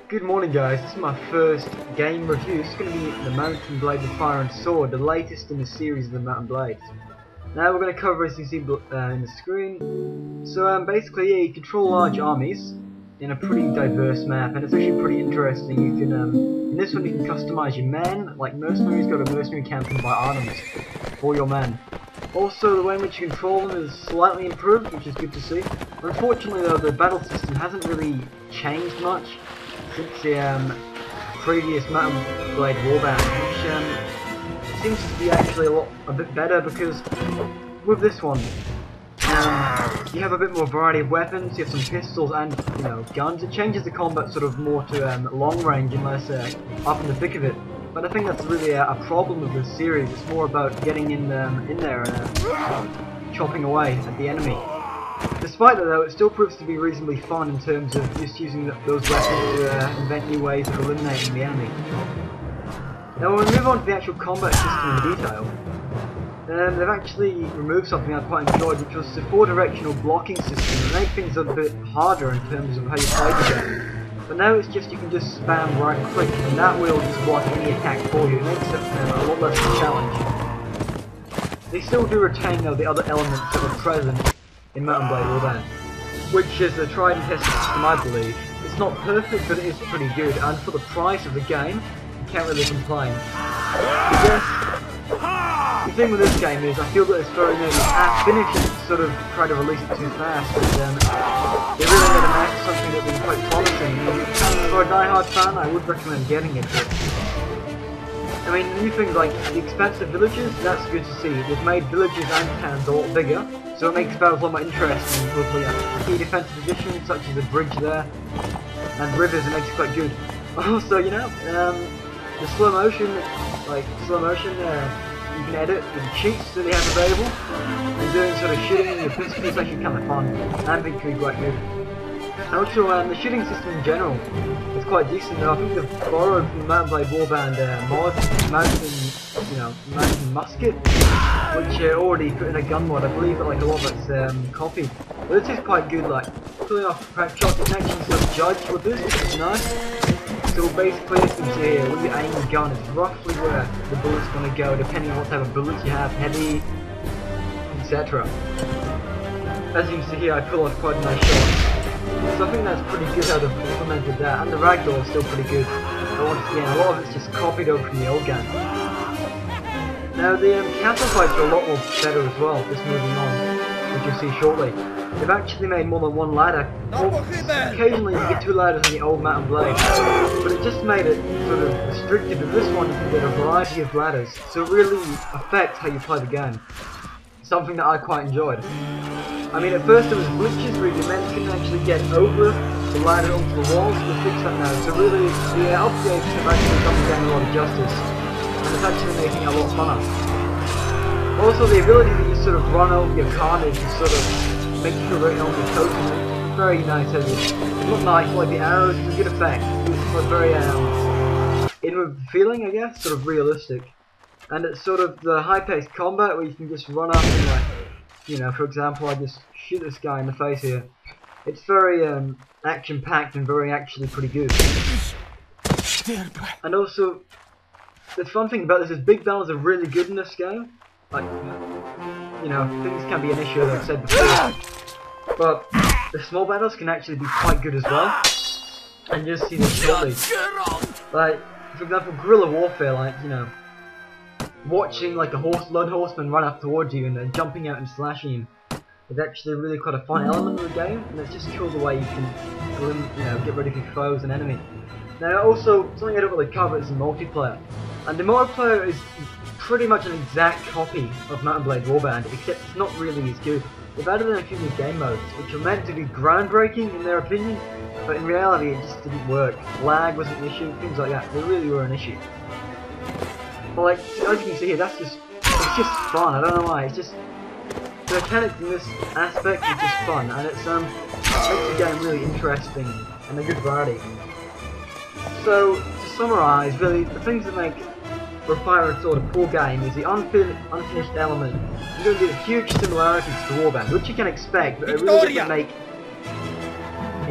Good morning guys, this is my first game review. It's going to be the Mountain Blade with Fire and Sword, the latest in the series of the Mountain Blades. Now we're going to cover, as you see in the screen. So basically, yeah, you control large armies in a pretty diverse map, and it's actually pretty interesting. You can, in this one you can customize your men, like mercenaries. Go to mercenary camp and buy items for your men. Also, the way in which you control them is slightly improved, which is good to see. Unfortunately though, the battle system hasn't really changed much since the previous Mountain Blade Warband, which seems to be actually a bit better, because with this one you have a bit more variety of weapons. You have some pistols and guns. It changes the combat sort of more to long range and less up in the thick of it. But I think that's really a problem with this series. It's more about getting in there and chopping away at the enemy. Despite that though, it still proves to be reasonably fun in terms of just using those weapons to invent new ways of eliminating the enemy. Now when we move on to the actual combat system in detail, they've actually removed something I quite enjoyed, which was the 4-directional blocking system, to make things a bit harder in terms of how you play the game. But now it's just, you can just spam right click and that will just block any attack for you. It makes it a lot less of a challenge. They still do retain though the other elements that are present in Mountain Blade Warband, which is a tried and tested system, I believe. It's not perfect, but it is pretty good, and for the price of the game, you can't really complain. The thing with this game is, I feel that it's very nearly half finished, and sort of try to release it too fast, but they really made a mess of something that was quite promising. And for a die-hard fan, I would recommend getting it. I mean, new things like the expansive villages, that's good to see. They've made villages and towns a lot bigger, so it makes battles a lot more interesting with the key defensive additions, such as a bridge there, and rivers, it makes it quite good. Also, the slow motion, you can edit with the cheats that they have available, and doing sort of shooting in your pistol is actually kind of fun, and victory quite good. And also, the shooting system in general is quite decent though. I think they've borrowed from the Mountain Blade Warband mod, mountain musket, which already put in a gun mod. I believe that like a lot of it's copied. But this is quite good, like pulling off crack shots. You can actually sort of judge with this, which is nice. So basically, as you can see here, when you aim the gun, it's roughly where the bullet's going to go, depending on what type of bullets you have, heavy, etc. As you can see here, I pull off quite a nice shot. So I think that's pretty good how they've implemented that, and the ragdoll is still pretty good. But once again, a lot of it's just copied over from the old game. Now the castle fights are a lot more better as well, just moving on, as you'll see shortly. They've actually made more than one ladder. Well, occasionally you get 2 ladders on the old Mountain Blade, but it just made it sort of restricted. With this one you can get a variety of ladders, so it really affects how you play the game. Something that I quite enjoyed. I mean, at first there was glitches where your men couldn't actually get over the ladder onto the walls, but they fixed that now. So really, the upgrades have actually done the game a lot of justice, and it's actually making it a lot funner. Also, the ability to just sort of run over your carnage and sort of make you feel very on your toes, it's very nice. It's not nice, like the arrows, it's a good effect. It's very inward feeling, I guess, sort of realistic. And it's sort of the high-paced combat where you can just run up and like, for example, I just shoot this guy in the face here. It's very action-packed and very actually pretty good. And also, the fun thing about this is big battles are really good in this game. Like, things can be an issue, as I've said before. But the small battles can actually be quite good as well. And just see this shortly. Like, for example, guerrilla warfare, like, watching like a lone horseman run up towards you and then jumping out and slashing him is actually really quite a fun element of the game, and it's just cool the way you can get rid of your foes and enemies. Now also, something I don't really cover is the multiplayer. And the multiplayer is pretty much an exact copy of Mountain Blade Warband, except it's not really as good. They've added in a few new game modes, which are meant to be groundbreaking in their opinion, but in reality it just didn't work. Lag was an issue, things like that, they really were an issue. But like, as you can see here, it's just fun. I don't know why. It's just the mechanics in this aspect is just fun, and it makes the game really interesting and a good variety. So to summarise, really, the things that make Fire and Sword a poor game is the unfinished element. You're going to get huge similarities to Warband, which you can expect, but it really doesn't make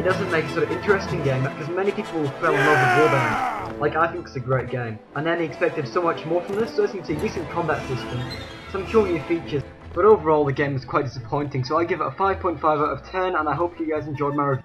doesn't make a sort of interesting game, because many people fell in love with Warband. Like, I think it's a great game. And then he expected so much more from this, so as you can see, decent combat system, some cool new features. But overall, the game was quite disappointing, so I give it a 5.5 out of 10, and I hope you guys enjoyed my review.